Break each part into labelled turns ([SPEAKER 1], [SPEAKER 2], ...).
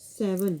[SPEAKER 1] 7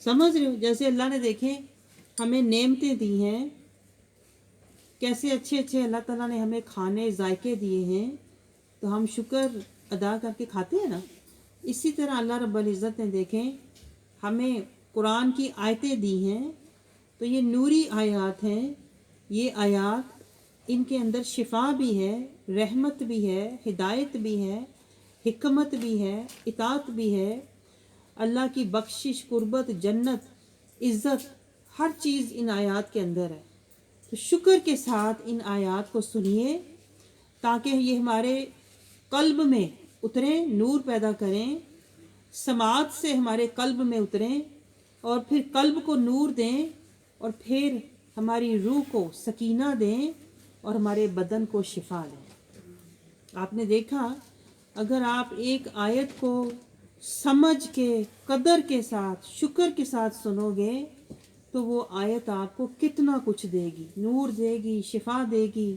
[SPEAKER 1] سمجھ رہے ہو؟ جیسے اللہ نے دیکھیں ہمیں نعمتیں دی ہیں، کیسے اچھے اچھے اللہ تعالیٰ نے ہمیں کھانے ذائقے دیے ہیں، تو ہم شکر ادا کر کے کھاتے ہیں نا۔ اسی طرح اللہ رب العزت نے دیکھیں ہمیں قرآن کی آیتیں دی ہیں، تو یہ نوری آیات ہیں، یہ آیات ان کے اندر شفا بھی ہے، رحمت بھی ہے، ہدایت بھی ہے، حکمت بھی ہے، اطاعت بھی ہے، اللہ کی بخشش، قربت، جنت، عزت، ہر چیز ان آیات کے اندر ہے۔ تو شکر کے ساتھ ان آیات کو سنیے تاکہ یہ ہمارے قلب میں اتریں، نور پیدا کریں، سماعت سے ہمارے قلب میں اتریں اور پھر قلب کو نور دیں، اور پھر ہماری روح کو سکینہ دیں اور ہمارے بدن کو شفا دیں۔ آپ نے دیکھا اگر آپ ایک آیت کو سمجھ کے، قدر کے ساتھ، شکر کے ساتھ سنو گے تو وہ آیت آپ کو کتنا کچھ دے گی، نور دے گی، شفا دے گی،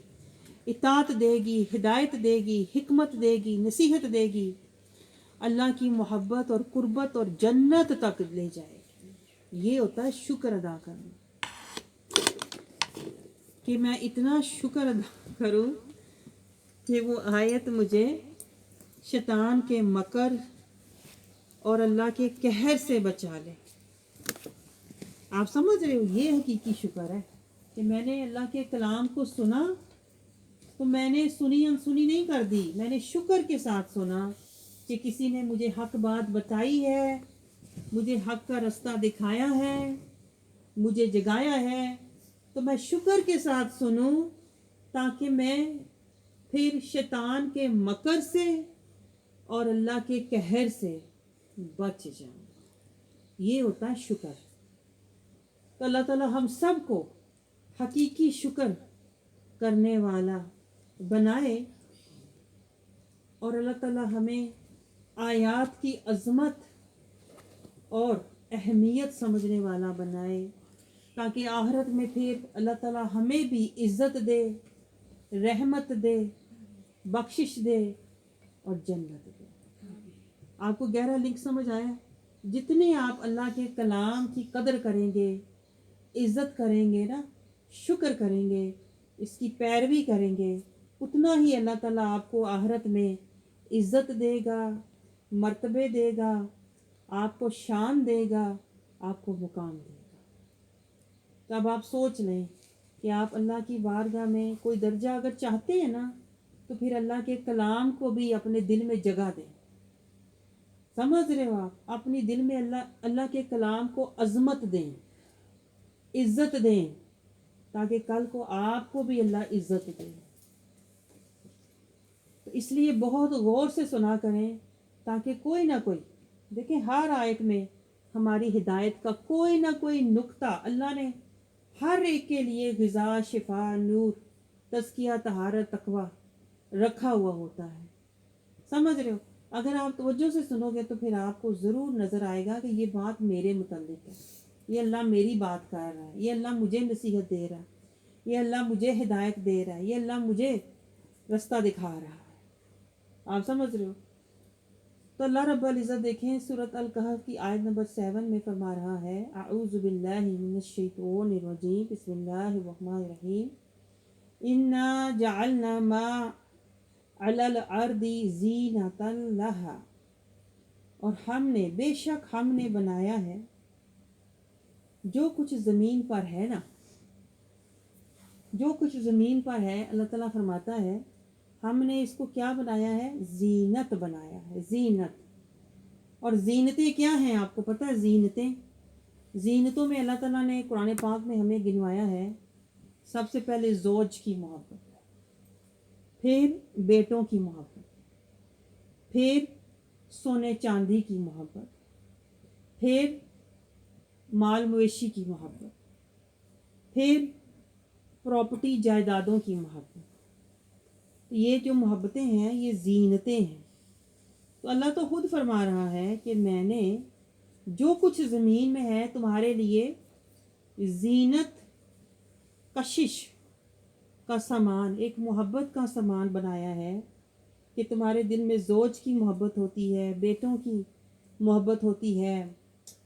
[SPEAKER 1] اطاعت دے گی، ہدایت دے گی، حکمت دے گی، نصیحت دے گی، اللہ کی محبت اور قربت اور جنت تک لے جائے گی۔ یہ ہوتا ہے شکر ادا کرنا، کہ میں اتنا شکر ادا کروں کہ وہ آیت مجھے شیطان کے مکر اور اللہ کے قہر سے بچا لے۔ آپ سمجھ رہے ہو؟ یہ حقیقی شکر ہے کہ میں نے اللہ کے کلام کو سنا تو میں نے سنی انسنی نہیں کر دی، میں نے شکر کے ساتھ سنا کہ کسی نے مجھے حق بات بتائی ہے، مجھے حق کا رستہ دکھایا ہے، مجھے جگایا ہے، تو میں شکر کے ساتھ سنوں تاکہ میں پھر شیطان کے مکر سے اور اللہ کے قہر سے بچ جاؤں۔ یہ ہوتا ہے شکر۔ تو اللہ تعالیٰ ہم سب کو حقیقی شکر کرنے والا بنائے، اور اللہ تعالیٰ ہمیں آیات کی عظمت اور اہمیت سمجھنے والا بنائے، تاکہ آخرت میں پھر اللہ تعالیٰ ہمیں بھی عزت دے، رحمت دے، بخشش دے اور جنت دے۔ آپ کو گہرا لنک سمجھ آیا؟ جتنے آپ اللہ کے کلام کی قدر کریں گے، عزت کریں گے نا، شکر کریں گے، اس کی پیروی کریں گے، اتنا ہی اللہ تعالیٰ آپ کو آخرت میں عزت دے گا، مرتبے دے گا، آپ کو شان دے گا، آپ کو مقام دے گا۔ تو اب آپ سوچ لیں کہ آپ اللہ کی بارگاہ میں کوئی درجہ اگر چاہتے ہیں نا، تو پھر اللہ کے کلام کو بھی اپنے دل میں جگہ دیں۔ سمجھ رہے ہو؟ آپ اپنی دل میں اللہ کے کلام کو عظمت دیں، عزت دیں، تاکہ کل کو آپ کو بھی اللہ عزت دے۔ تو اس لیے بہت غور سے سنا کریں تاکہ کوئی نہ کوئی، دیکھیں ہر آیت میں ہماری ہدایت کا کوئی نہ کوئی نقطہ اللہ نے ہر ایک کے لیے غذا، شفا، نور، تزکیہ، طہارت، تقویٰ رکھا ہوا ہوتا ہے۔ سمجھ رہے ہو؟ اگر آپ توجہ سے سنو گے تو پھر آپ کو ضرور نظر آئے گا کہ یہ بات میرے متعلق ہے، یہ اللہ میری بات کر رہا ہے، یہ اللہ مجھے نصیحت دے رہا ہے، یہ اللہ مجھے ہدایت دے رہا ہے، یہ اللہ مجھے رستہ دکھا رہا ہے۔ آپ سمجھ رہے ہو؟ تو اللہ رب العزت دیکھیں سورۃ الکہف کی آیت نمبر 7 میں فرما رہا ہے، اعوذ باللہ من الشیطان الرجیم، بسم اللہ الرحمن الرحیم، انا جعلنا ما علی الارض زینۃ لہا، اور ہم نے، بے شک ہم نے بنایا ہے جو کچھ زمین پر ہے نا، جو کچھ زمین پر ہے، اللہ تعالیٰ فرماتا ہے ہم نے اس کو کیا بنایا ہے؟ زینت بنایا ہے، زینت۔ اور زینتیں کیا ہیں آپ کو پتہ ہے؟ زینتوں میں اللہ تعالیٰ نے قرآن پاک میں ہمیں گنوایا ہے، سب سے پہلے زوج کی محبت، پھر بیٹوں کی محبت، پھر سونے چاندی کی محبت، پھر مال مویشی کی محبت، پھر پراپرٹی، جائیدادوں کی محبت۔ یہ جو محبتیں ہیں یہ زینتیں ہیں۔ تو اللہ تو خود فرما رہا ہے کہ میں نے جو کچھ زمین میں ہے تمہارے لیے زینت، کشش کا سامان، ایک محبت کا سامان بنایا ہے، کہ تمہارے دل میں زوج کی محبت ہوتی ہے، بیٹوں کی محبت ہوتی ہے،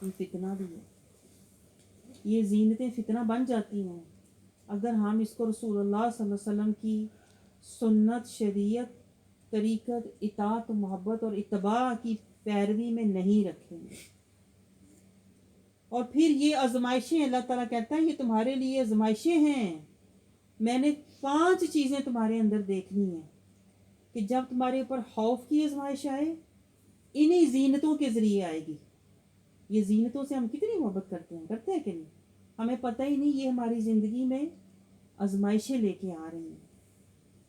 [SPEAKER 1] یہ فتنہ بھی ہے. یہ زینتیں فتنہ بن جاتی ہیں اگر ہم اس کو رسول اللہ صلی اللہ علیہ وسلم کی سنت، شریعت، طریقت، اطاعت و محبت اور اتباع کی پیروی میں نہیں رکھیں گے. اور پھر یہ آزمائشیں، اللہ تعالیٰ کہتا ہے یہ تمہارے لیے آزمائشیں ہیں. میں نے 5 چیزیں تمہارے اندر دیکھنی ہیں کہ جب تمہارے اوپر خوف کی آزمائش آئے، انہی زینتوں کے ذریعے آئے گی. یہ زینتوں سے ہم کتنی محبت کرتے ہیں کہ نہیں؟ ہمیں پتہ ہی نہیں یہ ہماری زندگی میں آزمائشیں لے کے آ رہی ہیں.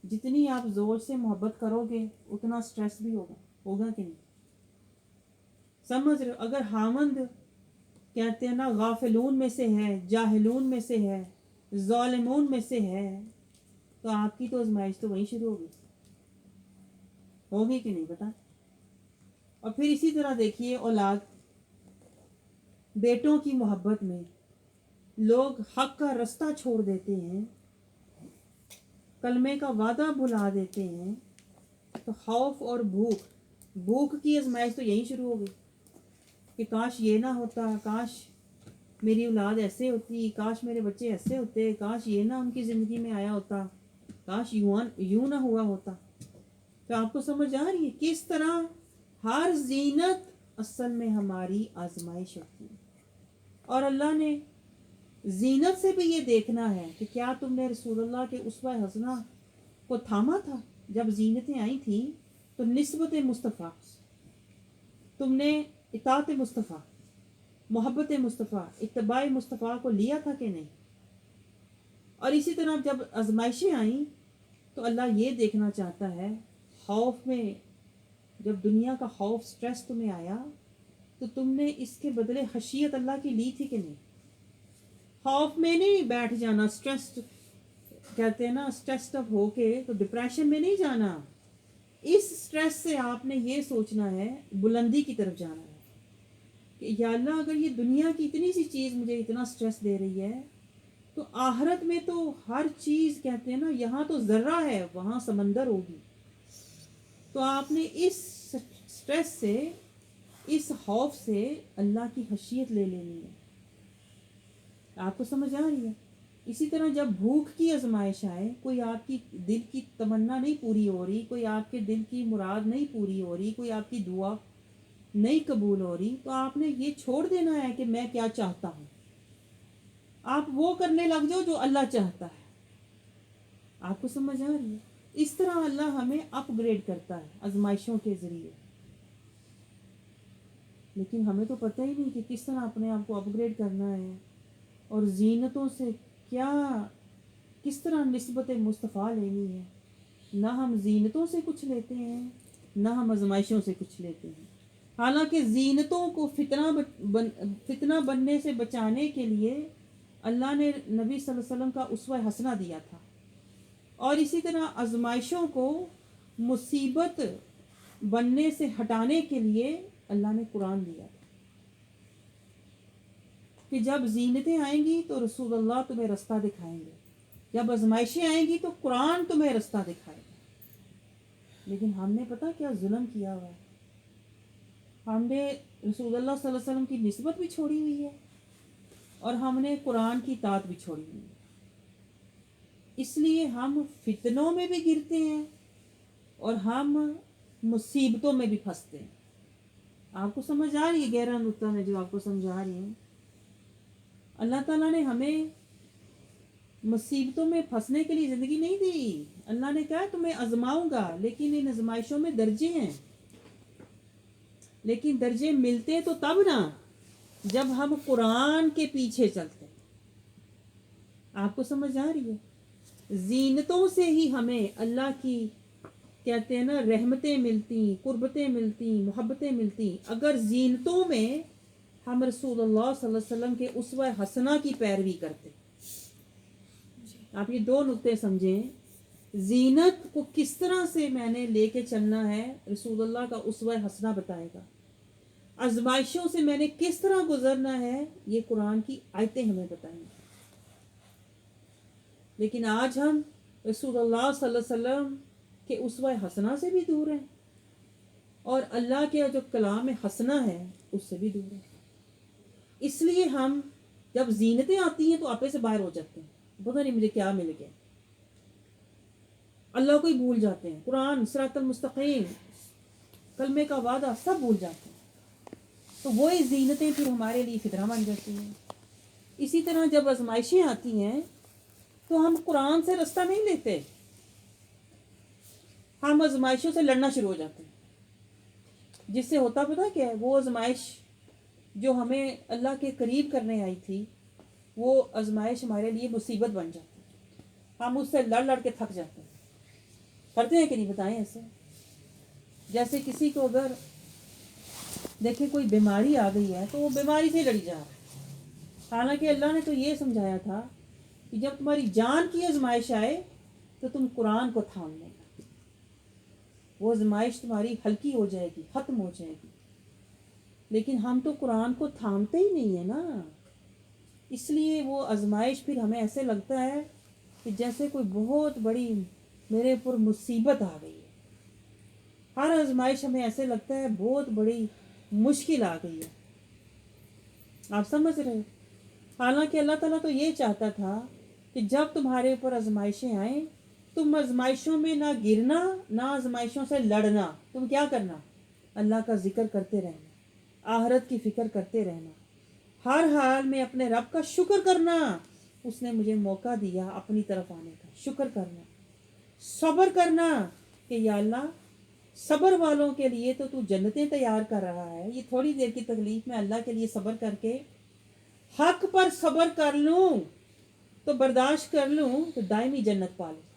[SPEAKER 1] جتنی آپ زور سے محبت کرو گے اتنا سٹریس بھی ہوگا کہ نہیں؟ سمجھ رہے ہو؟ اگر خاوند کہتے ہیں نا غافلون میں سے ہے، جاہلون میں سے ہے، ظالمون میں سے ہے، تو آپ کی تو آزمائش تو وہیں شروع ہوگی کہ نہیں بتا. اور پھر اسی طرح دیکھیے اولاد، بیٹوں کی محبت میں لوگ حق کا رستہ چھوڑ دیتے ہیں، کلمے کا وعدہ بھلا دیتے ہیں، تو خوف اور بھوک کی آزمائش تو یہیں شروع ہو گئی کہ کاش یہ نہ ہوتا، کاش میری اولاد ایسے ہوتی، کاش میرے بچے ایسے ہوتے، کاش یہ نہ ان کی زندگی میں آیا ہوتا، کاش یوں نہ ہوا ہوتا. تو آپ کو سمجھ آ رہی ہے کس طرح ہر زینت اصل میں ہماری آزمائش ہوتی ہے. اور اللہ نے زینت سے بھی یہ دیکھنا ہے کہ کیا تم نے رسول اللہ کے اسوہ حسنہ کو تھاما تھا. جب زینتیں آئی تھیں تو نسبت مصطفیٰ، تم نے اطاعت مصطفیٰ، محبت مصطفیٰ، اتباع مصطفیٰ کو لیا تھا کہ نہیں. اور اسی طرح جب آزمائشیں آئیں تو اللہ یہ دیکھنا چاہتا ہے، خوف میں جب دنیا کا خوف، سٹریس تمہیں آیا تو تم نے اس کے بدلے خشیت اللہ کی لی تھی کہ نہیں. خوف میں نہیں بیٹھ جانا، سٹریس کہتے ہیں نا، سٹریسڈ اپ ہو کے تو ڈپریشن میں نہیں جانا. اس سٹریس سے آپ نے یہ سوچنا ہے، بلندی کی طرف جانا ہے کہ یا اللہ اگر یہ دنیا کی اتنی سی چیز مجھے اتنا سٹریس دے رہی ہے تو آخرت میں تو ہر چیز، کہتے ہیں نا، یہاں تو ذرہ ہے وہاں سمندر ہوگی. تو آپ نے اس سٹریس سے، اس خوف سے اللہ کی خشیت لے لینی ہے. آپ کو سمجھ آ رہی ہے؟ اسی طرح جب بھوک کی آزمائش آئے، کوئی آپ کی دل کی تمنا نہیں پوری ہو رہی، کوئی آپ کے دل کی مراد نہیں پوری ہو رہی، کوئی آپ کی دعا نہیں قبول ہو رہی، تو آپ نے یہ چھوڑ دینا ہے کہ میں کیا چاہتا ہوں. آپ وہ کرنے لگ جاؤ جو اللہ چاہتا ہے. آپ کو سمجھ آ رہی ہے؟ اس طرح اللہ ہمیں اپ گریڈ کرتا ہے آزمائشوں کے ذریعے. لیکن ہمیں تو پتہ ہی نہیں کہ کس طرح اپنے آپ کو اپ گریڈ کرنا ہے، اور زینتوں سے کس طرح نسبت مصطفیٰ لینی ہے. نہ ہم زینتوں سے کچھ لیتے ہیں، نہ ہم آزمائشوں سے کچھ لیتے ہیں. حالانکہ زینتوں کو فتنہ بننے سے بچانے کے لیے اللہ نے نبی صلی اللہ علیہ وسلم کا اسوہ حسنہ دیا تھا، اور اسی طرح آزمائشوں کو مصیبت بننے سے ہٹانے کے لیے اللہ نے قرآن دیا تھا کہ جب زینتیں آئیں گی تو رسول اللہ تمہیں رستہ دکھائیں گے، جب آزمائشیں آئیں گی تو قرآن تمہیں رستہ دکھائے گا. لیکن ہم نے پتہ کیا ظلم کیا ہوا ہے، ہم نے رسول اللہ صلی اللہ علیہ وسلم کی نسبت بھی چھوڑی ہوئی ہے، اور ہم نے قرآن کی اطاعت بھی چھوڑی ہوئی ہے. اس لیے ہم فتنوں میں بھی گرتے ہیں اور ہم مصیبتوں میں بھی پھنستے ہیں. آپ کو سمجھ آ رہی ہے گہرا نقطہ میں جو آپ کو سمجھا رہی ہوں؟ اللہ تعالیٰ نے ہمیں مصیبتوں میں پھنسنے کے لیے زندگی نہیں دی. اللہ نے کہا تمہیں آزماؤں گا، لیکن ان آزمائشوں میں درجے ہیں. لیکن درجے ملتے تو تب نا جب ہم قرآن کے پیچھے چلتے. آپ کو سمجھ آ رہی ہے؟ زینتوں سے ہی ہمیں اللہ کی، کہتے ہیں نا، رحمتیں ملتی، قربتیں ملتی، محبتیں ملتی. اگر زینتوں میں ہم رسول اللہ صلی اللہ علیہ وسلم کے اسوہ حسنہ کی پیروی کرتے. آپ یہ 2 نقطے سمجھیں. زینت کو کس طرح سے میں نے لے کے چلنا ہے، رسول اللہ کا اسوہ حسنہ بتائے گا. آزمائشوں سے میں نے کس طرح گزرنا ہے، یہ قرآن کی آیتیں ہمیں بتائیں گی. لیکن آج ہم رسول اللہ صلی اللہ علیہ وسلم کے اسوہ حسنہ سے بھی دور ہیں، اور اللہ کے جو کلام حسنہ ہے اس سے بھی دور ہیں. اس لیے ہم جب زینتیں آتی ہیں تو آپے سے باہر ہو جاتے ہیں، پتہ نہیں مجھے کیا مل گیا، اللہ کو ہی بھول جاتے ہیں، قرآن، صراط المستقیم، کلمے کا وعدہ سب بھول جاتے ہیں۔ تو وہی زینتیں پھر ہمارے لیے فتنہ بن جاتی ہیں۔ اسی طرح جب آزمائشیں آتی ہیں تو ہم قرآن سے رستہ نہیں لیتے، ہم آزمائشوں سے لڑنا شروع ہو جاتے ہیں، جس سے ہوتا پتہ کیا ہے، وہ آزمائش جو ہمیں اللہ کے قریب کرنے آئی تھی وہ آزمائش ہمارے لیے مصیبت بن جاتی ہے، ہم اس سے لڑ لڑ کے تھک جاتے ہیں۔ کرتے ہیں کہ نہیں بتائیں ایسے؟ جیسے کسی کو اگر دیکھیں کوئی بیماری آ گئی ہے تو وہ بیماری سے لڑی جا رہا ہے، حالانکہ اللہ نے تو یہ سمجھایا تھا کہ جب تمہاری جان کی آزمائش آئے تو تم قرآن کو تھام لینا، وہ آزمائش تمہاری ہلکی ہو جائے گی، ختم ہو جائے گی۔ لیکن ہم تو قرآن کو تھامتے ہی نہیں ہیں نا، اس لیے وہ آزمائش پھر ہمیں ایسے لگتا ہے کہ جیسے کوئی بہت بڑی میرے پر مصیبت آ گئی ہے، ہر آزمائش ہمیں ایسے لگتا ہے بہت بڑی مشکل آ گئی ہے، آپ سمجھ رہے ہیں؟ حالانکہ اللہ تعالیٰ تو یہ چاہتا تھا کہ جب تمہارے اوپر آزمائشیں آئیں تم آزمائشوں میں نہ گرنا، نہ آزمائشوں سے لڑنا، تم کیا کرنا؟ اللہ کا ذکر کرتے رہنا، آخرت کی فکر کرتے رہنا، ہر حال میں اپنے رب کا شکر کرنا، اس نے مجھے موقع دیا اپنی طرف آنے کا، شکر کرنا، صبر کرنا کہ یا اللہ صبر والوں کے لیے تو جنتیں تیار کر رہا ہے، یہ تھوڑی دیر کی تکلیف میں اللہ کے لیے صبر کر کے حق پر صبر کر لوں تو برداشت کر لوں تو دائمی جنت پا لوں۔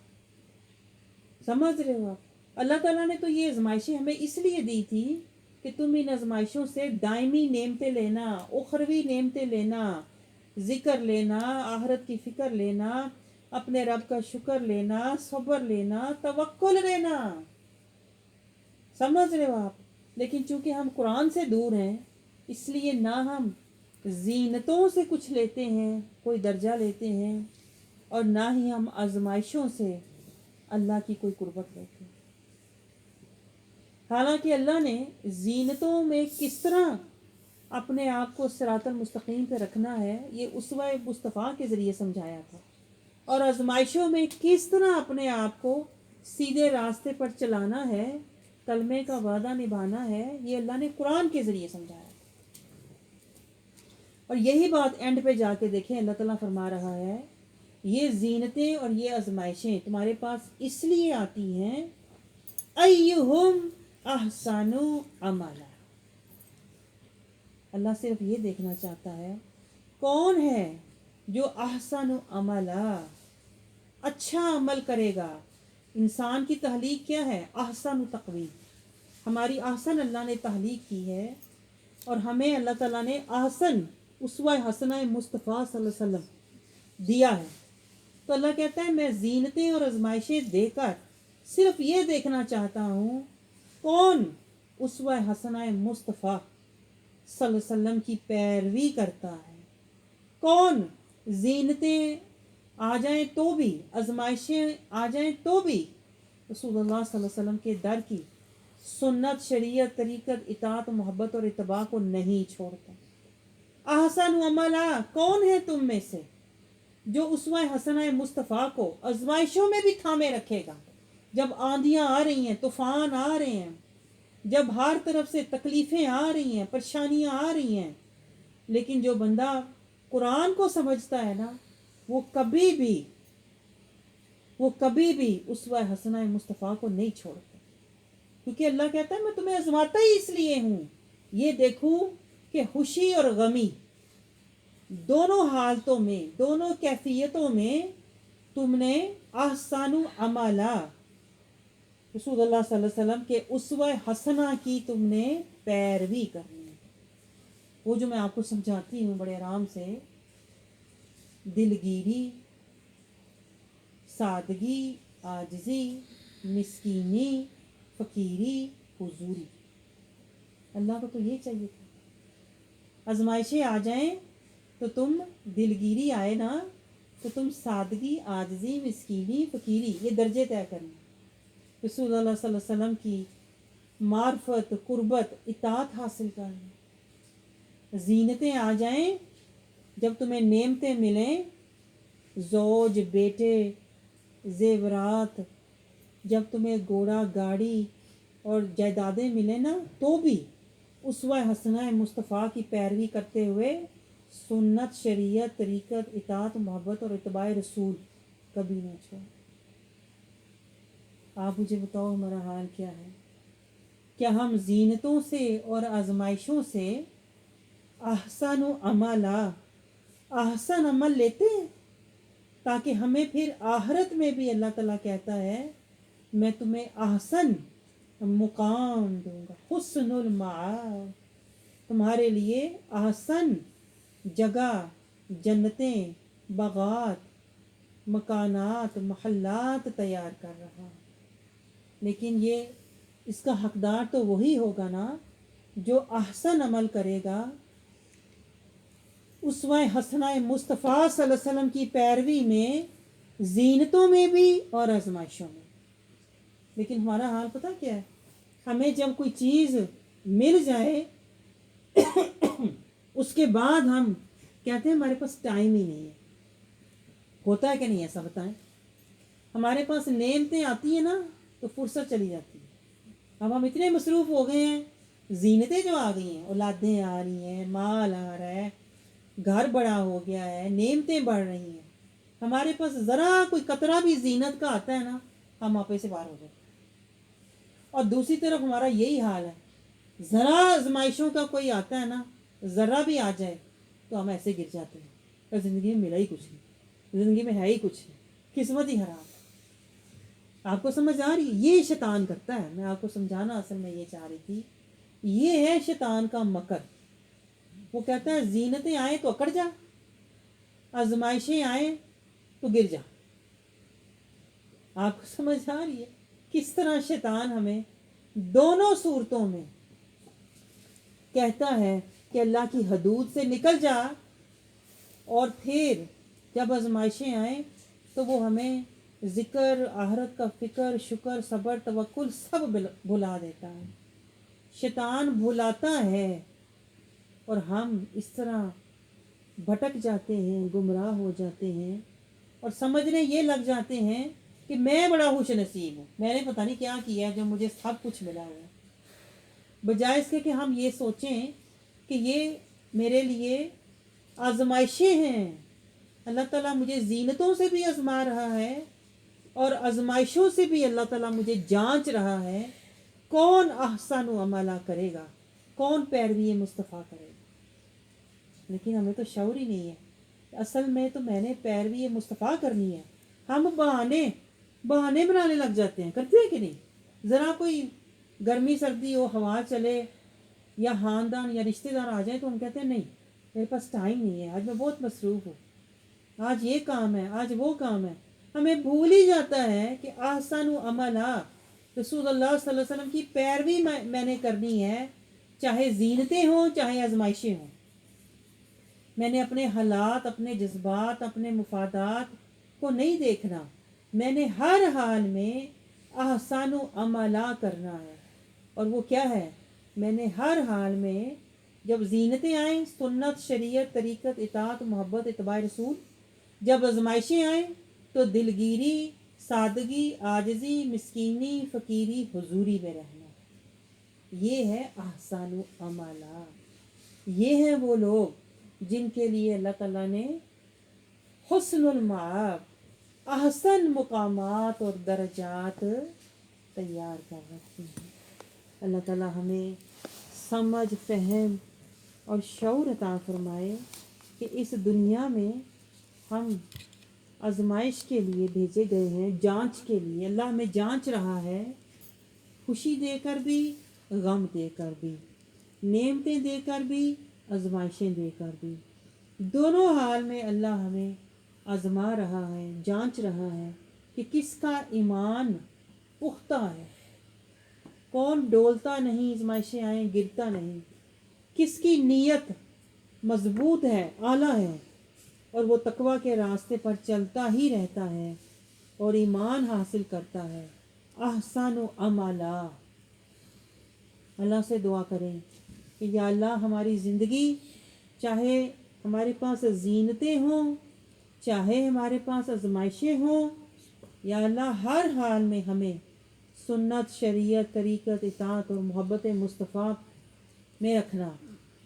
[SPEAKER 1] سمجھ رہے ہو آپ؟ اللہ تعالیٰ نے تو یہ آزمائشیں ہمیں اس لیے دی تھی کہ تم ان آزمائشوں سے دائمی نعمتیں لینا، اخروی نعمتیں لینا، ذکر لینا، آخرت کی فکر لینا، اپنے رب کا شکر لینا، صبر لینا، توکل لینا۔ سمجھ رہے ہو آپ؟ لیکن چونکہ ہم قرآن سے دور ہیں اس لیے نہ ہم زینتوں سے کچھ لیتے ہیں، کوئی درجہ لیتے ہیں، اور نہ ہی ہم آزمائشوں سے اللہ کی کوئی قربت لیتے ہیں۔ حالانکہ اللہ نے زینتوں میں کس طرح اپنے آپ کو صراط المستقیم پہ رکھنا ہے یہ اسوہ مصطفیٰ کے ذریعے سمجھایا تھا، اور آزمائشوں میں کس طرح اپنے آپ کو سیدھے راستے پر چلانا ہے، کلمے کا وعدہ نبھانا ہے، یہ اللہ نے قرآن کے ذریعے سمجھایا۔ اور یہی بات اینڈ پہ جا کے دیکھیں اللہ تعالیٰ فرما رہا ہے یہ زینتیں اور یہ آزمائشیں تمہارے پاس اس لیے آتی ہیں ایہم احسن عملا، اللہ صرف یہ دیکھنا چاہتا ہے کون ہے جو احسن عملا، اچھا عمل کرے گا۔ انسان کی تخلیق کیا ہے؟ احسن تقویم، ہماری احسن اللہ نے تخلیق کی ہے، اور ہمیں اللہ تعالیٰ نے احسن اسوہ حسنہ مصطفیٰ صلی اللہ علیہ وسلم دیا ہے۔ تو اللہ کہتا ہے میں زینتیں اور آزمائشیں دے کر صرف یہ دیکھنا چاہتا ہوں کون اسوہ حسنہ مصطفیٰ صلی اللہ علیہ وسلم کی پیروی کرتا ہے، کون زینتیں آ جائیں تو بھی، آزمائشیں آ جائیں تو بھی رسول اللہ صلی اللہ علیہ وسلم کے در کی سنت، شریعت، طریقت، اطاعت، محبت اور اتباع کو نہیں چھوڑتا۔ احسن عملا، کون ہے تم میں سے جو اسوہ حسنہ مصطفیٰ کو آزمائشوں میں بھی تھامے رکھے گا؟ جب آندیاں آ رہی ہیں، طوفان آ رہے ہیں، جب ہر طرف سے تکلیفیں آ رہی ہیں، پریشانیاں آ رہی ہیں، لیکن جو بندہ قرآن کو سمجھتا ہے نا وہ کبھی بھی اسوہ حسنہ مصطفیٰ کو نہیں چھوڑتا، کیونکہ اللہ کہتا ہے میں تمہیں آزماتا ہی اس لیے ہوں یہ دیکھوں کہ خوشی اور غمی دونوں حالتوں میں، دونوں کیفیتوں میں تم نے احسن عملا، رسول اللہ صلی اللہ علیہ وسلم کے اسوہ حسنہ کی تم نے پیروی کرنی ہے۔ وہ جو میں آپ کو سمجھاتی ہوں بڑے آرام سے، دلگیری، سادگی، عاجزی، مسکینی، فقیری، حضوری، اللہ کو تو یہ چاہیے تھا آزمائشیں آ جائیں تو تم دلگیری آئے نا تو تم سادگی، عاجزی، مسکینی، فقیری یہ درجے طے کرنا، رسول اللہ صلی اللہ علیہ وسلم کی معرفت، قربت، اطاعت حاصل کرنا۔ زینتیں آ جائیں، جب تمہیں نعمتیں ملیں، زوج، بیٹے، زیورات، جب تمہیں گھوڑا، گاڑی اور جائیدادیں ملیں نا، تو بھی اسوہ حسنہ مصطفیٰ کی پیروی کرتے ہوئے سنت، شریعت، طریقت، اطاعت، محبت اور اتباع رسول کبھی نہ چھوڑ۔ آپ مجھے بتاؤ ہمارا حال کیا ہے؟ کیا ہم زینتوں سے اور آزمائشوں سے احسن و عملا، احسن عمل لیتے ہیں، تاکہ ہمیں پھر آخرت میں بھی اللہ تعالیٰ کہتا ہے میں تمہیں احسن مقام دوں گا، حسن المآب، تمہارے لیے احسن جگہ، جنتیں، باغات، مکانات، محلات تیار کر رہا۔ لیکن یہ اس کا حقدار تو وہی ہوگا نا جو احسن عمل کرے گا، اسوہ حسنہ مصطفیٰ صلی اللہ علیہ وسلم کی پیروی میں، زینتوں میں بھی اور آزمائشوں میں۔ لیکن ہمارا حال پتہ کیا ہے؟ ہمیں جب کوئی چیز مل جائے اس کے بعد ہم کہتے ہیں ہمارے پاس ٹائم ہی نہیں ہے۔ ہوتا ہے کہ نہیں ایسا؟ بتائیں۔ ہمارے پاس نعمتیں آتی ہیں نا تو فرصت چلی جاتی ہے۔ اب ہم اتنے مصروف ہو گئے ہیں، زینتیں جو آ گئی ہیں، اولادیں آ رہی ہیں، مال آ رہا ہے، گھر بڑا ہو گیا ہے، نعمتیں بڑھ رہی ہیں، ہمارے پاس ذرا کوئی قطرہ بھی زینت کا آتا ہے نا، ہم آپے سے باہر ہو جاتے ہیں۔ اور دوسری طرف ہمارا یہی حال ہے، ذرا آزمائشوں کا کوئی آتا ہے نا، ذرا بھی آ جائے تو ہم ایسے گر جاتے ہیں اور زندگی میں ملا ہی کچھ نہیں، زندگی میں ہے ہی کچھ نہیں، قسمت ہی خراب۔ آپ کو سمجھ آ رہی ہے؟ یہ شیطان کرتا ہے۔ میں آپ کو سمجھانا اصل میں یہ چاہ رہی تھی، یہ ہے شیطان کا مکر۔ وہ کہتا ہے زینتیں آئیں تو اکڑ جا، آزمائشیں آئیں تو گر جا۔ آپ کو سمجھ آ رہی ہے کس طرح شیطان ہمیں دونوں صورتوں میں کہتا ہے کہ اللہ کی حدود سے نکل جا، اور پھر جب آزمائشیں آئیں تو وہ ہمیں ذکر، آخرت کا فکر، شکر، صبر، توکل سب بھلا دیتا ہے۔ شیطان بھلاتا ہے اور ہم اس طرح بھٹک جاتے ہیں، گمراہ ہو جاتے ہیں اور سمجھنے یہ لگ جاتے ہیں کہ میں بڑا خوش نصیب ہوں، میں نے پتہ نہیں کیا کیا ہے جو مجھے سب کچھ ملا ہوا ہے، بجائے اس کے کہ ہم یہ سوچیں کہ یہ میرے لیے آزمائشیں ہیں، اللہ تعالیٰ مجھے زینتوں سے بھی آزما رہا ہے اور آزمائشوں سے بھی اللہ تعالیٰ مجھے جانچ رہا ہے، کون احسن و عملہ کرے گا، کون پیروی مصطفیٰ کرے گا۔ لیکن ہمیں تو شعور ہی نہیں ہے، اصل میں تو میں نے پیروی مصطفیٰ کرنی ہے۔ ہم بہانے بنانے لگ جاتے ہیں، کرتے ہیں کہ نہیں؟ ذرا کوئی گرمی سردی ہو، ہوا چلے یا خاندان یا رشتہ دار آ جائیں تو ہم کہتے ہیں نہیں میرے پاس ٹائم نہیں ہے، آج میں بہت مصروف ہوں، آج یہ کام ہے، آج وہ کام ہے۔ ہمیں بھول ہی جاتا ہے کہ احسن و عملا، رسول اللہ صلی اللہ علیہ وسلم کی پیروی میں نے کرنی ہے، چاہے زینتیں ہوں چاہے آزمائشیں ہوں۔ میں نے اپنے حالات، اپنے جذبات، اپنے مفادات کو نہیں دیکھنا، میں نے ہر حال میں احسن و عملا کرنا ہے۔ اور وہ کیا ہے؟ میں نے ہر حال میں جب زینتیں آئیں، سنت، شریعت، طریقت، اطاعت، محبت، اتباع رسول، جب آزمائشیں آئیں تو دلگیری، سادگی، عاجزی، مسکینی، فقیری، حضوری میں رہنا۔ یہ ہے احسن و عملا۔ یہ ہیں وہ لوگ جن کے لیے اللہ تعالیٰ نے حسن المآب، احسن مقامات اور درجات تیار کر رکھے ہیں۔ اللہ تعالیٰ ہمیں سمجھ، فہم اور شعور عطا فرمائے کہ اس دنیا میں ہم آزمائش کے لیے بھیجے گئے ہیں، جانچ کے لیے۔ اللہ ہمیں جانچ رہا ہے، خوشی دے کر بھی، غم دے کر بھی، نعمتیں دے کر بھی، آزمائشیں دے کر بھی، دونوں حال میں اللہ ہمیں آزما رہا ہے، جانچ رہا ہے کہ کس کا ایمان پختہ ہے، کون ڈولتا نہیں، آزمائشیں آئیں گرتا نہیں، کس کی نیت مضبوط ہے، اعلیٰ ہے اور وہ تقوی کے راستے پر چلتا ہی رہتا ہے اور ایمان حاصل کرتا ہے۔ احسن و عملا۔ اللہ سے دعا کریں کہ یا اللہ ہماری زندگی چاہے ہمارے پاس زینتیں ہوں، چاہے ہمارے پاس آزمائشیں ہوں، یا اللہ ہر حال میں ہمیں سنت، شریعت، طریقت، اطاعت اور محبت مصطفیٰ میں رکھنا،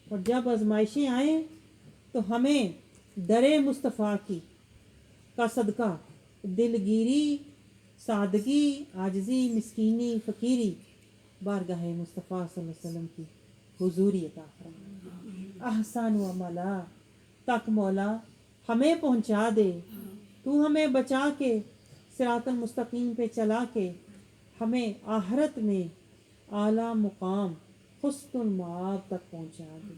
[SPEAKER 1] اور جب آزمائشیں آئیں تو ہمیں در مصطفیٰ کی کا صدقہ دلگیری، سادگی، عاجزی، مسکینی، فقیری بارگاہ مصطفیٰ صلی اللہ علیہ وسلم کی حضوری عطا فرما۔ احسان و عملہ تک مولا ہمیں پہنچا دے، تو ہمیں بچا کے صراط المستقیم پہ چلا کے ہمیں آخرت میں اعلیٰ مقام حسن المآب تک پہنچا دے۔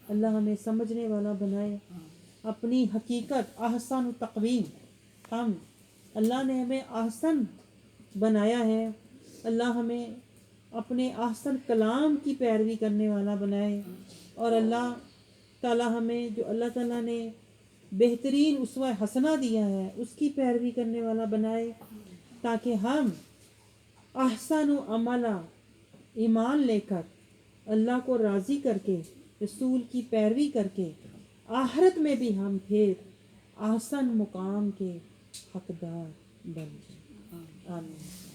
[SPEAKER 1] اللہ ہمیں سمجھنے والا بنائے، اپنی حقیقت احسن و تقویم اللہ نے ہمیں احسن بنایا ہے، اللہ ہمیں اپنے احسن کلام کی پیروی کرنے والا بنائے، اور اللہ تعالیٰ ہمیں جو اللہ تعالیٰ نے بہترین اسوہ حسنہ دیا ہے اس کی پیروی کرنے والا بنائے، تاکہ ہم احسن و عملہ ایمان لے کر اللہ کو راضی کر کے رسول کی پیروی کر کے آخرت میں بھی ہم پھر احسن مقام کے حقدار بن جائیں۔ آمین۔